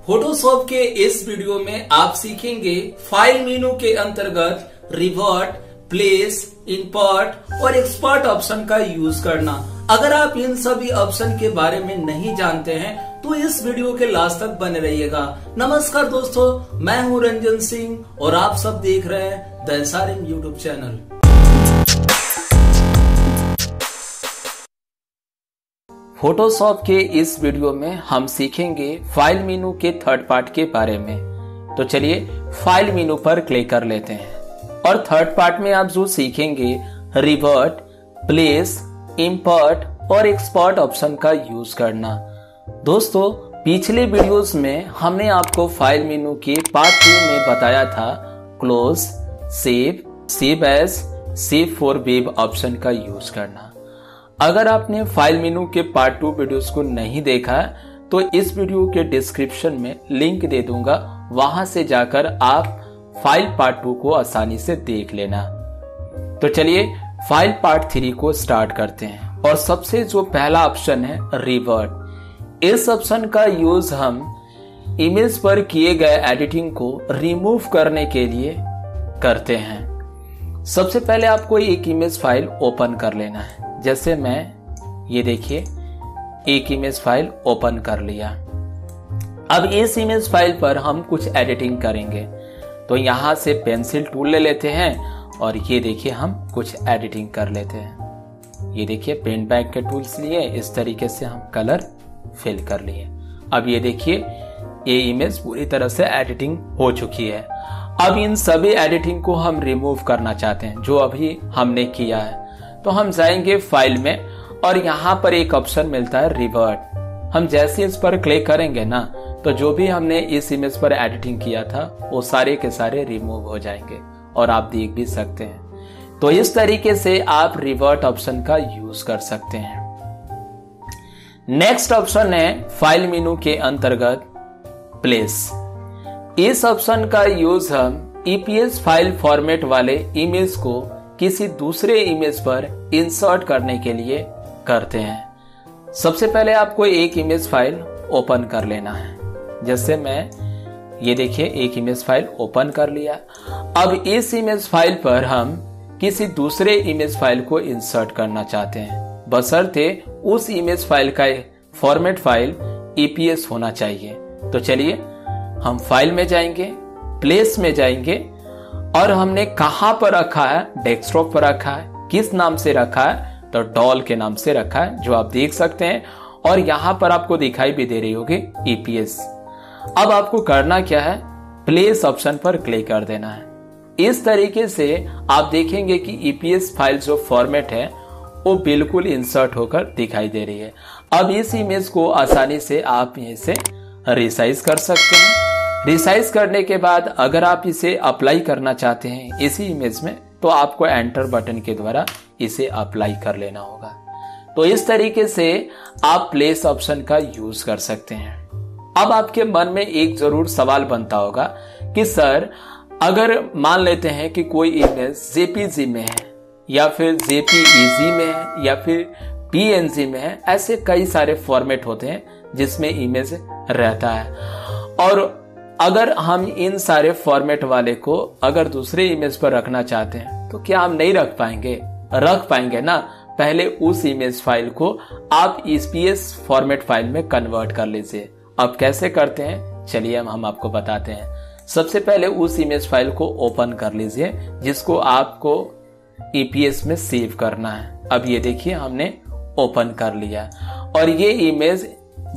Photoshop के इस video में आप सीखेंगे फाइल मेनू के अंतर्गत रिवर्ट, प्लेस, इंपोर्ट और एक्सपोर्ट ऑप्शन का यूज करना। अगर आप इन सभी ऑप्शन के बारे में नहीं जानते हैं तो इस वीडियो के लास्ट तक बने रहिएगा। नमस्कार दोस्तों, मैं हूं रंजन सिंह और आप सब देख रहे हैं the SRM YouTube channel. Photoshop के इस वीडियो में हम सीखेंगे फाइल मेनू के थर्ड पार्ट के बारे में। तो चलिए फाइल मेनू पर क्लिक कर लेते हैं और थर्ड पार्ट में आप जो सीखेंगे रिवर्ट, प्लेस, इंपोर्ट और एक्सपोर्ट ऑप्शन का यूज करना। दोस्तों, पिछले वीडियोस में हमने आपको फाइल मेनू के पार्ट 2 में बताया था close, save as, save for web option का यूज करना। अगर आपने फाइल मेनू के पार्ट 2 वीडियोस को नहीं देखा तो इस वीडियो के डिस्क्रिप्शन में लिंक दे दूंगा, वहां से जाकर आप फाइल पार्ट 2 को आसानी से देख लेना। तो चलिए फाइल पार्ट 3 को स्टार्ट करते हैं और सबसे जो पहला ऑप्शन है रिवर्ट। इस ऑप्शन का यूज हम इमेज पर किए गए एडिटिंग को रिमूव करने के लिए करते हैं। सबसे पहले आपको एक इमेज फाइल ओपन कर लेना है। जैसे मैं ये देखिए एक इमेज फाइल ओपन कर लिया। अब इस इमेज फाइल पर हम कुछ एडिटिंग करेंगे तो यहां से पेंसिल टूल ले लेते हैं और ये देखिए हम कुछ एडिटिंग कर लेते हैं। ये देखिए पेन बैग के टूल्स लिए इस तरीके से हम कलर फिल कर लिए। अब ये देखिए ये इमेज पूरी तरह से एडिटिंग हो चुकी है। अब इन सभी एडिटिंग को हम रिमूव करना चाहते हैं जो अभी हमने किया है। तो हम जाएंगे फाइल में और यहाँ पर एक ऑप्शन मिलता है रिवर्ट। हम जैसे इस पर क्लिक करेंगे ना तो जो भी हमने इस इमेज पर एडिटिंग किया था वो सारे के सारे रिमूव हो जाएंगे और आप देख भी सकते हैं। तो इस तरीके से आप रिवर्ट ऑप्शन का यूज कर सकते हैं। नेक्स्ट ऑप्शन है फाइल मेनू के अंतर्गत प्लेस। इस ऑप्शन का यूज हम EPS फाइल फॉर्मेट वाले इमेज को किसी दूसरे इमेज पर इंसर्ट करने के लिए करते हैं। सबसे पहले आपको एक इमेज फाइल ओपन कर लेना है। जैसे मैं ये देखिए एक इमेज फाइल ओपन कर लिया। अब इस इमेज फाइल पर हम किसी दूसरे इमेज फाइल को इंसर्ट करना चाहते हैं, बशर्ते उस इमेज फाइल का फॉर्मेट फाइल EPS होना चाहिए। तो चलिए हम फाइल में जाएंगे, प्लेस में जाएंगे और हमने कहां पर रखा है, डेस्कटॉप पर रखा है। किस नाम से रखा है तो डॉल के नाम से रखा है जो आप देख सकते हैं और यहां पर आपको दिखाई भी दे रही होगी EPS। अब आपको करना क्या है, प्लेस ऑप्शन पर क्लिक कर देना है। इस तरीके से आप देखेंगे कि EPS फाइल जो फॉर्मेट है वो बिल्कुल इंसर्ट होकर दिखाई दे रही है। अब इस इमेज को आसानी से आप यहीं से रिसाइज कर सकते हैं। रिसाइज करने के बाद अगर आप इसे अप्लाई करना चाहते हैं इसी इमेज में तो आपको एंटर बटन के द्वारा इसे अप्लाई कर लेना होगा। तो इस तरीके से आप प्लेस ऑप्शन का यूज कर सकते हैं। अब आपके मन में एक जरूर सवाल बनता होगा कि सर अगर मान लेते हैं कि कोई इमेज JPG में है या फिर JPEG में है या फिर PNG में है, ऐसे कई सारे फॉर्मेट होते हैं जिसमें इमेज रहता है और अगर हम इन सारे फॉर्मेट वाले को अगर दूसरे इमेज पर रखना चाहते हैं तो क्या हम नहीं रख पाएंगे? रख पाएंगे ना। पहले उस इमेज फाइल को आप EPS फॉर्मेट फाइल में कन्वर्ट कर लीजिए। अब कैसे करते हैं चलिए हम आपको बताते हैं। सबसे पहले उस इमेज फाइल को ओपन कर लीजिए जिसको आपको EPS में सेव करना है। अब ये देखिए हमने ओपन कर लिया और ये इमेज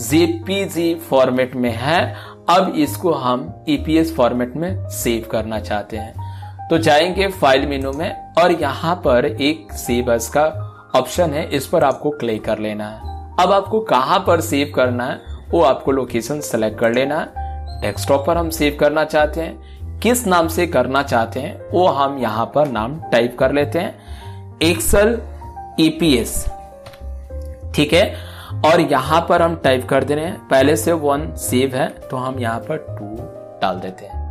JPG फॉर्मेट में है। अब इसको हम EPS फॉर्मेट में सेव करना चाहते हैं तो जाएंगे फाइल मेनू में और यहाँ पर एक सेव एज का ऑप्शन है, इस पर आपको क्लिक कर लेना है। अब आपको कहां पर सेव करना है वो आपको लोकेशन सेलेक्ट कर लेना है। डेस्कटॉप पर हम सेव करना चाहते हैं, किस नाम से करना चाहते हैं वो हम यहाँ पर नाम टाइप कर लेते हैं, एक्सेल EPS। ठीक है, और यहां पर हम टाइप कर दे रहे हैं, पहले से 1 सेव है तो हम यहां पर 2 डाल देते हैं।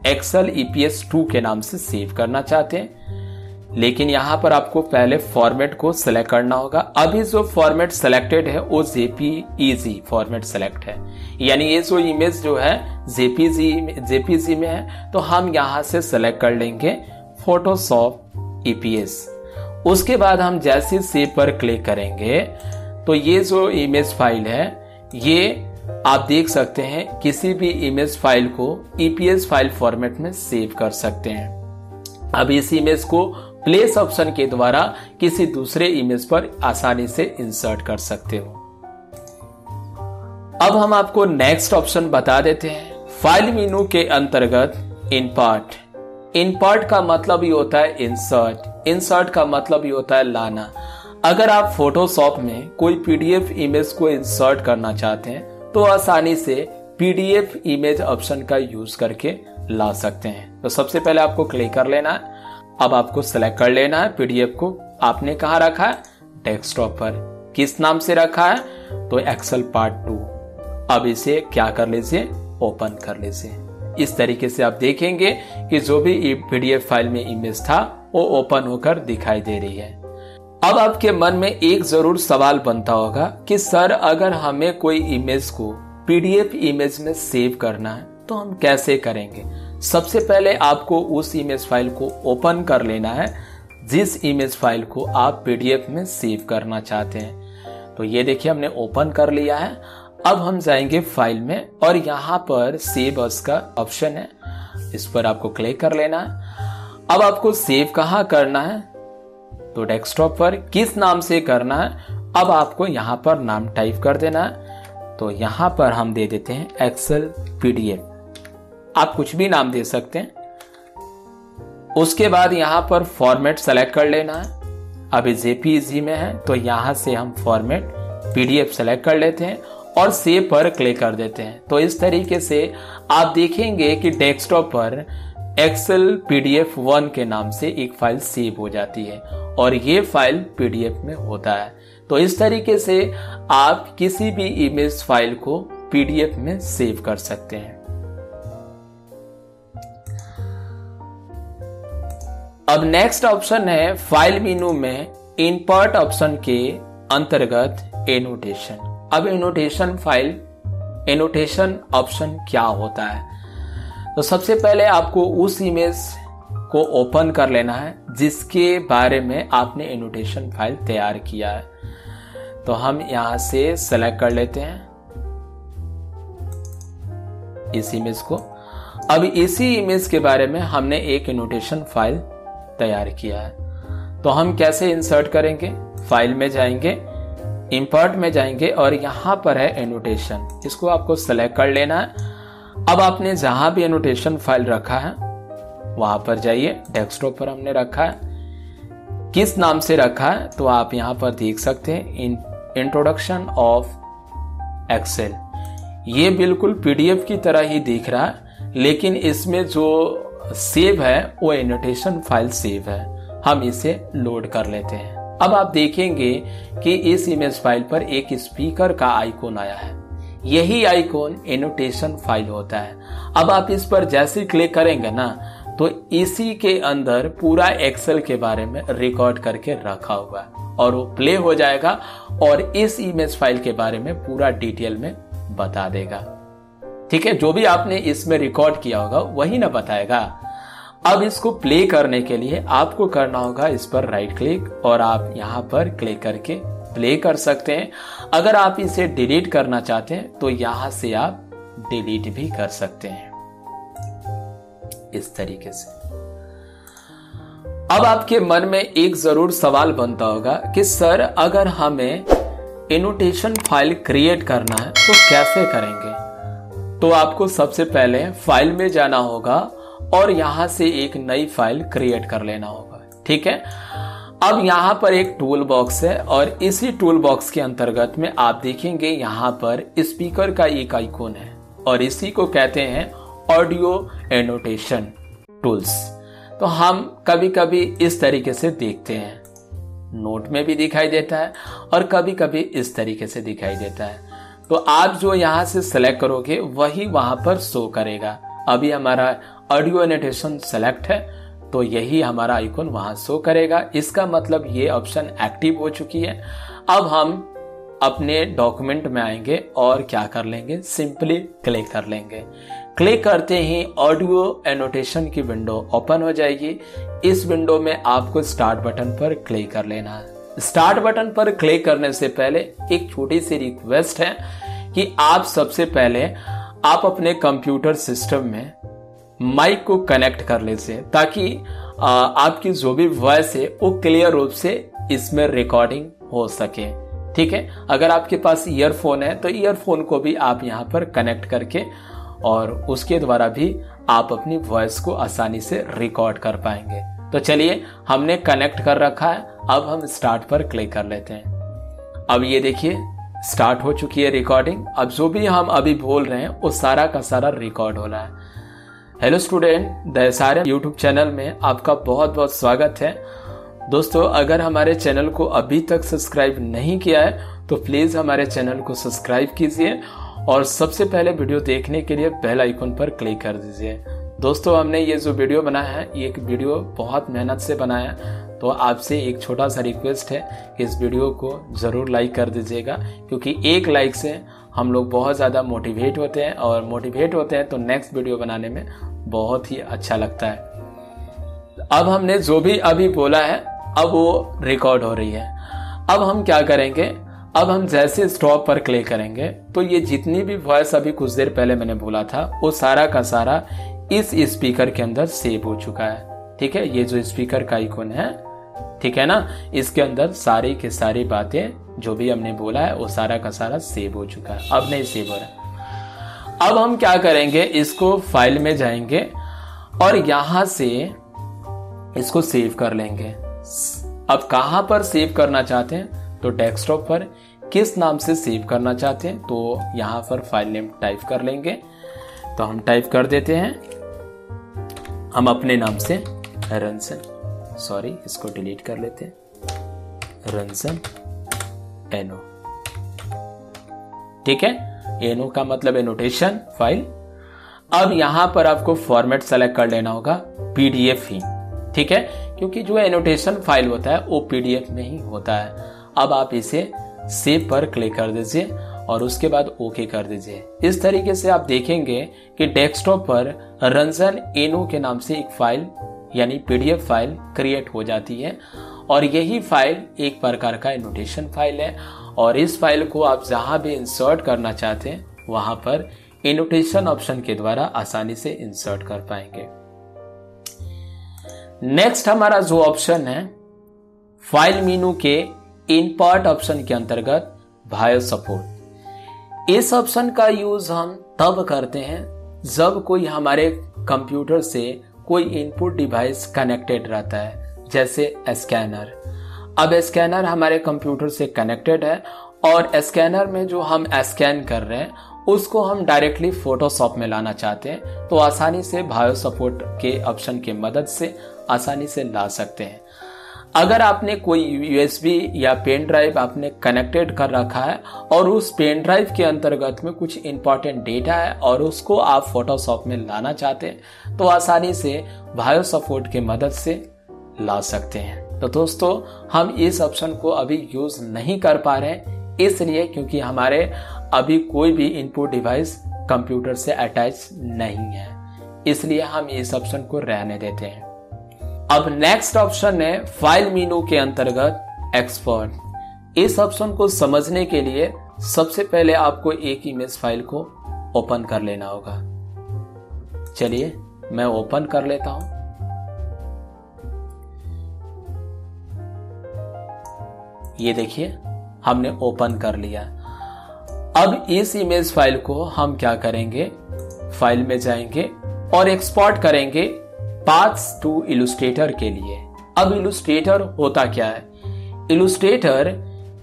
एक्सेल EPS 2 के नाम से सेव करना चाहते हैं। लेकिन यहाँ पर आपको पहले फॉर्मेट को सिलेक्ट करना होगा। अभी जो फॉर्मेट सिलेक्टेड है वो जेपीईजी फॉर्मेट सेलेक्ट है, यानी ये जो इमेज जो है जेपीजी में है, तो हम यहाँ से सिलेक्ट कर लेंगे फोटोशॉप ईपीएस। उसके बाद हम जैसे सेव पर क्लिक करेंगे तो ये जो इमेज फाइल है ये आप देख सकते हैं किसी भी इमेज फाइल को ईपीएस फाइल फॉर्मेट में सेव कर सकते हैं। अब इस इमेज को प्लेस ऑप्शन के द्वारा किसी दूसरे इमेज पर आसानी से इंसर्ट कर सकते हो। अब हम आपको नेक्स्ट ऑप्शन बता देते हैं। फाइल मेनू के अंतर्गत इंपार्ट का मतलब ही होता है इंसर्ट का मतलब ही होता है लाना। अगर आप फोटोशॉप में कोई पीडीएफ इमेज को इंसर्ट करना चाहते हैं तो आसानी से पीडीएफ इमेज ऑप्शन का यूज करके ला सकते हैं। तो सबसे पहले आपको क्लिक कर लेना है। अब आपको सेलेक्ट कर लेना है पीडीएफ को। आपने कहाँ रखा है? डेस्कटॉप पर। किस नाम से रखा है? तो एक्सेल पार्ट 2। अब इसे क्या कर लीजिए? ओपन कर लीजिए। इस तरीके से आप देखेंगे कि जो भी पीडीएफ फाइल में इमेज था वो ओपन होकर दिखाई दे रही है। अब आपके मन में एक जरूर सवाल बनता होगा कि सर अगर हमें कोई इमेज को पीडीएफ इमेज में सेव करना है तो हम कैसे करेंगे? सबसे पहले आपको उस इमेज फाइल को ओपन कर लेना है जिस इमेज फाइल को आप पीडीएफ में सेव करना चाहते हैं। तो ये देखिए हमने ओपन कर लिया है। अब हम जाएंगे फाइल में और यहाँ पर सेव अस का ऑप्शन है, इस पर आपको क्लिक कर लेना है। अब आपको सेव कहाँ करना है? तो डेस्कटॉप पर। किस नाम से करना है? अब आपको यहाँ पर नाम टाइप कर देना है। तो यहाँ पर हम दे देते हैं एक्सेल पीडीएफ। आप कुछ भी नाम दे सकते हैं। उसके बाद यहाँ पर फॉर्मेट सेलेक्ट कर लेना है। अभी जेपीजी में है तो यहाँ से हम फॉर्मेट पीडीएफ सेलेक्ट कर लेते हैं और सेव पर क्लिक कर देते हैं। तो इस तरीके से आप देखेंगे कि डेस्कटॉप पर एक्सेल पीडीएफ 1 के नाम से एक फाइल सेव हो जाती है और ये फाइल पीडीएफ में होता है। तो इस तरीके से आप किसी भी इमेज फाइल को पीडीएफ में सेव कर सकते हैं। अब नेक्स्ट ऑप्शन है फाइल मेनू में इंपोर्ट ऑप्शन के अंतर्गत एनोटेशन। अब एनोटेशन ऑप्शन क्या होता है? तो सबसे पहले आपको उस इमेज को ओपन कर लेना है जिसके बारे में आपने एनोटेशन फाइल तैयार किया है। तो हम यहां से सेलेक्ट कर लेते हैं इस इमेज को। अब इसी इमेज के बारे में हमने एक एनोटेशन फाइल तैयार किया है। तो हम कैसे इंसर्ट करेंगे? फाइल में जाएंगे, इंपोर्ट में जाएंगे और यहां पर है एनोटेशन, इसको आपको सेलेक्ट कर लेना है। अब आपने जहां भी एनोटेशन फाइल रखा है वहां पर जाइए। डेस्कटॉप पर हमने रखा है। किस नाम से रखा है? तो आप यहां पर देख सकते हैं इंट्रोडक्शन ऑफ एक्सेल। ये बिल्कुल पीडीएफ की तरह ही दिख रहा है, लेकिन इसमें जो सेव है वो एनोटेशन फाइल सेव है। हम इसे लोड कर लेते हैं। अब आप देखेंगे कि इस इमेज फाइल पर एक स्पीकर का आइकॉन आया है। यही आइकॉन एनोटेशन फाइल होता है। अब आप इस पर जैसे क्लिक करेंगे ना तो इसी के अंदर पूरा एक्सेल के बारे में रिकॉर्ड करके रखा हुआ है और वो प्ले हो जाएगा और इस इमेज फाइल के बारे में पूरा डिटेल में बता देगा। ठीक है, जो भी आपने इसमें रिकॉर्ड किया होगा वही ना बताएगा। अब इसको प्ले करने के लिए आपको करना होगा इस पर राइट क्लिक और आप यहां पर क्लिक करके प्ले कर सकते हैं। अगर आप इसे डिलीट करना चाहते हैं तो यहां से आप डिलीट भी कर सकते हैं इस तरीके से। अब आपके मन में एक जरूर सवाल बनता होगा कि सर अगर हमें एनोटेशन फाइल क्रिएट करना है तो कैसे करेंगे? तो आपको सबसे पहले फाइल में जाना होगा और यहां से एक नई फाइल क्रिएट कर लेना होगा। ठीक है, अब यहाँ पर एक टूल बॉक्स है और इसी टूल बॉक्स के अंतर्गत में आप देखेंगे यहाँ पर स्पीकर का एक आइकॉन है और इसी को कहते हैं ऑडियो एनोटेशन टूल्स। तो हम कभी कभी इस तरीके से देखते हैं, नोट में भी दिखाई देता है और कभी कभी इस तरीके से दिखाई देता है। तो आप जो यहाँ से सेलेक्ट करोगे वही वहां पर शो करेगा। अभी हमारा ऑडियो एनोटेशन सेलेक्ट है तो यही हमारा आइकॉन वहां शो करेगा। इसका मतलब ये ऑप्शन एक्टिव हो चुकी है। अब हम अपने डॉक्यूमेंट में आएंगे और क्या कर लेंगे, सिंपली क्लिक कर लेंगे। क्लिक करते ही ऑडियो एनोटेशन की विंडो ओपन हो जाएगी। इस विंडो में आपको स्टार्ट बटन पर क्लिक कर लेना है। स्टार्ट बटन पर क्लिक करने से पहले एक छोटी सी रिक्वेस्ट है कि आप सबसे पहले आप अपने कंप्यूटर सिस्टम में माइक को कनेक्ट कर लीजिए, ताकि आपकी जो भी वॉइस है वो क्लियर रूप से इसमें रिकॉर्डिंग हो सके। ठीक है, अगर आपके पास ईयरफोन है तो ईयरफोन को भी आप यहाँ पर कनेक्ट करके और उसके द्वारा भी आप अपनी वॉइस को आसानी से रिकॉर्ड कर पाएंगे। तो चलिए, हमने कनेक्ट कर रखा है। अब हम स्टार्ट पर क्लिक कर लेते हैं। अब ये देखिए स्टार्ट हो चुकी है रिकॉर्डिंग। अब जो भी हम अभी बोल रहे हैं वो सारा का सारा रिकॉर्ड हो रहा है। Hello student, the SRM YouTube channel में आपका बहुत बहुत स्वागत है। दोस्तों, अगर हमारे चैनल को अभी तक सब्सक्राइब नहीं किया है तो प्लीज हमारे चैनल को सब्सक्राइब कीजिए और सबसे पहले वीडियो देखने के लिए बेल आइकन पर क्लिक कर दीजिए। दोस्तों, हमने ये जो वीडियो बनाया है, ये एक वीडियो बहुत मेहनत से बनाया है, तो आपसे एक छोटा सा रिक्वेस्ट है कि इस वीडियो को जरूर लाइक कर दीजिएगा, क्योंकि एक लाइक से हम लोग बहुत ज़्यादा मोटिवेट होते हैं और मोटिवेट होते हैं तो नेक्स्ट वीडियो बनाने में बहुत ही अच्छा लगता है। अब हमने जो भी अभी बोला है अब वो रिकॉर्ड हो रही है। अब हम क्या करेंगे, अब हम जैसे स्टॉप पर क्लिक करेंगे तो ये जितनी भी वॉइस अभी कुछ देर पहले मैंने बोला था वो सारा का सारा इस स्पीकर के अंदर सेव हो चुका है। ठीक है, ये जो स्पीकर का आइकॉन है, ठीक है ना, इसके अंदर सारी की सारी बातें जो भी हमने बोला है वो सारा का सारा सेव हो चुका है। अब नहीं सेव हो रहा। अब हम क्या करेंगे, इसको फाइल में जाएंगे और यहां से इसको सेव कर लेंगे। अब कहां पर सेव करना चाहते हैं, तो डेस्कटॉप पर। किस नाम से सेव करना चाहते हैं तो यहां पर फाइल नेम टाइप कर लेंगे। तो हम टाइप कर देते हैं, हम अपने नाम से रंजन, सॉरी इसको डिलीट कर लेते हैं, रंजन एनो। ठीक है, एनो का मतलब एनोटेशन फाइल। अब यहां पर आपको फॉर्मेट सेलेक्ट कर लेना होगा PDF ही। ठीक है, क्योंकि जो एनोटेशन फाइल होता है वो PDF में ही होता है। अब आप इसे सेव पर क्लिक कर दीजिए और उसके बाद ओके कर दीजिए। इस तरीके से आप देखेंगे कि डेस्कटॉप पर रंजन एनो के नाम से एक फाइल यानी PDF फाइल क्रिएट हो जाती है और यही फाइल एक प्रकार का एनोटेशन फाइल है और इस फाइल को आप जहां भी इंसर्ट करना चाहते हैं वहां पर एनोटेशन ऑप्शन के द्वारा आसानी से इंसर्ट कर पाएंगे। नेक्स्ट हमारा जो ऑप्शन है फाइल मेनू के इंपोर्ट ऑप्शन के अंतर्गत बायो सपोर्ट। इस ऑप्शन का यूज हम तब करते हैं जब कोई हमारे कंप्यूटर से कोई इनपुट डिवाइस कनेक्टेड रहता है, जैसे स्कैनर। अब स्कैनर हमारे कंप्यूटर से कनेक्टेड है और स्कैनर में जो हम स्कैन कर रहे हैं उसको हम डायरेक्टली फोटोशॉप में लाना चाहते हैं तो आसानी से बायो सपोर्ट के ऑप्शन की मदद से आसानी से ला सकते हैं। अगर आपने कोई USB या पेन ड्राइव आपने कनेक्टेड कर रखा है और उस पेन ड्राइव के अंतर्गत में कुछ इंपॉर्टेंट डेटा है और उसको आप फोटोशॉप में लाना चाहते हैं तो आसानी से बायो सपोर्ट की मदद से ला सकते हैं। तो दोस्तों, हम इस ऑप्शन को अभी यूज नहीं कर पा रहे हैं, इसलिए क्योंकि हमारे अभी कोई भी इनपुट डिवाइस कंप्यूटर से अटैच नहीं है, इसलिए हम इस ऑप्शन को रहने देते हैं। अब नेक्स्ट ऑप्शन है फाइल मेनू के अंतर्गत एक्सपोर्ट। इस ऑप्शन को समझने के लिए सबसे पहले आपको एक इमेज फाइल को ओपन कर लेना होगा। चलिए मैं ओपन कर लेता हूं। ये देखिए हमने ओपन कर लिया। अब इस इमेज फाइल को हम क्या करेंगे, फाइल में जाएंगे और एक्सपोर्ट करेंगे पाथ्स टू इलस्ट्रेटर के लिए। अब इलस्ट्रेटर होता क्या है, इलस्ट्रेटर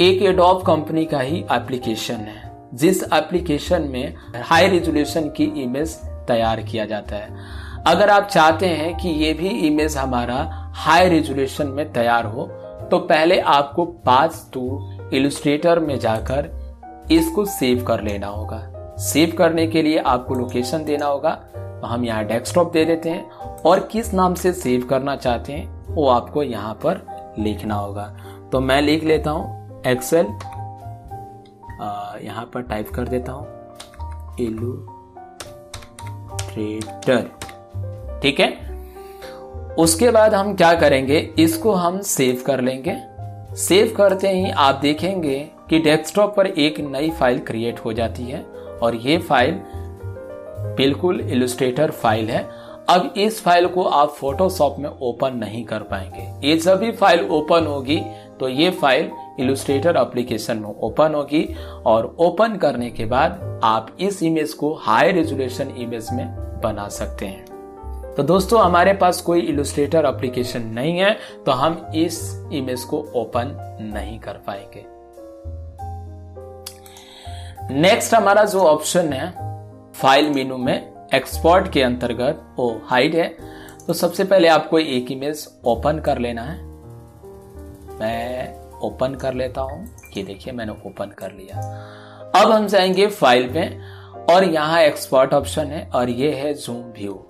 एक एडोब कंपनी का ही एप्लीकेशन है जिस एप्लीकेशन में हाई रेजोल्यूशन की इमेज तैयार किया जाता है। अगर आप चाहते हैं कि ये भी इमेज हमारा हाई रेजोल्यूशन में तैयार हो तो पहले आपको पाथ्स टू इलस्ट्रेटर में जाकर इसको सेव कर लेना होगा। सेव करने के लिए आपको लोकेशन देना होगा तो हम यहाँ डेस्कटॉप दे देते हैं और किस नाम से सेव करना चाहते हैं वो आपको यहाँ पर लिखना होगा। तो मैं लिख लेता हूँ एक्सेल, यहाँ पर टाइप कर देता हूँ इलस्ट्रेटर, ठीक है। उसके बाद हम क्या करेंगे, इसको हम सेव कर लेंगे। सेव करते ही आप देखेंगे कि डेस्कटॉप पर एक नई फाइल क्रिएट हो जाती है और ये फाइल बिल्कुल इलस्ट्रेटर फाइल है। अब इस फाइल को आप फोटोशॉप में ओपन नहीं कर पाएंगे। ये जब भी फाइल ओपन होगी तो ये फाइल इलस्ट्रेटर एप्लीकेशन में ओपन होगी और ओपन करने के बाद आप इस इमेज को हाई रेजोल्यूशन इमेज में बना सकते हैं। तो दोस्तों हमारे पास कोई इलस्ट्रेटर एप्लीकेशन नहीं है तो हम इस इमेज को ओपन नहीं कर पाएंगे। नेक्स्ट हमारा जो ऑप्शन है फाइल मेनू में एक्सपोर्ट के अंतर्गत वो हाइड है। तो सबसे पहले आपको एक इमेज ओपन कर लेना है। मैं ओपन कर लेता हूं, ये देखिए मैंने ओपन कर लिया। अब हम जाएंगे फाइल में और यहाँ एक्सपोर्ट ऑप्शन है और ये है जूम व्यू।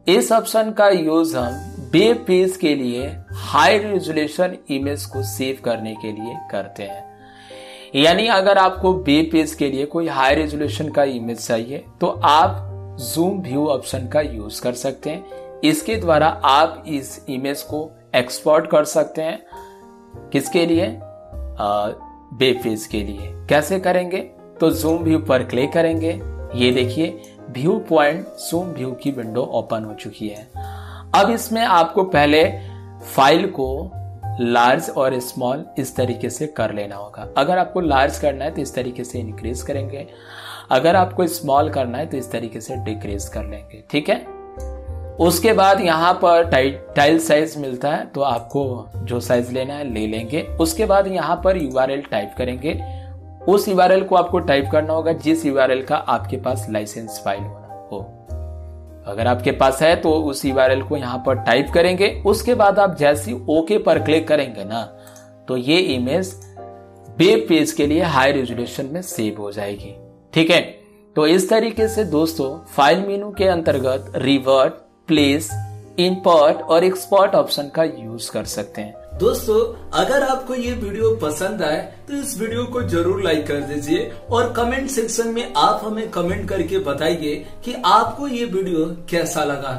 इस ऑप्शन का यूज हम वेब पेज के लिए हाई रेजोल्यूशन इमेज को सेव करने के लिए करते हैं। यानी अगर आपको वेब पेज के लिए कोई हाई रेजोल्यूशन का इमेज चाहिए तो आप जूम व्यू ऑप्शन का यूज कर सकते हैं। इसके द्वारा आप इस इमेज को एक्सपोर्ट कर सकते हैं। किसके लिए? वेब पेज के लिए। कैसे करेंगे? तो जूम व्यू पर क्लिक करेंगे। ये देखिए व्यू पॉइंट जूम व्यू की विंडो ओपन हो चुकी है। अब इसमें आपको पहले फाइल को लार्ज और स्मॉल इस तरीके से कर लेना होगा। अगर आपको लार्ज करना है तो इस तरीके से इंक्रीज करेंगे, अगर आपको स्मॉल करना है तो इस तरीके से डिक्रीज कर लेंगे, ठीक है। उसके बाद यहाँ पर टाइल साइज मिलता है तो आपको जो साइज लेना है ले लेंगे। उसके बाद यहाँ पर URL टाइप करेंगे। उस URL को आपको टाइप करना होगा जिस URL का आपके पास लाइसेंस फाइल हो। अगर आपके पास है तो उस URL को यहाँ पर टाइप करेंगे। उसके बाद आप जैसे ओके पर क्लिक करेंगे ना तो ये इमेज वेब पेज के लिए हाई रेजोल्यूशन में सेव हो जाएगी, ठीक है। तो इस तरीके से दोस्तों फाइल मेनू के अंतर्गत रिवर्ट, प्लेस, इंपोर्ट और एक्सपोर्ट ऑप्शन का यूज कर सकते हैं। दोस्तों अगर आपको ये वीडियो पसंद आए तो इस वीडियो को जरूर लाइक कर दीजिए और कमेंट सेक्शन में आप हमें कमेंट करके बताइए कि आपको ये वीडियो कैसा लगा।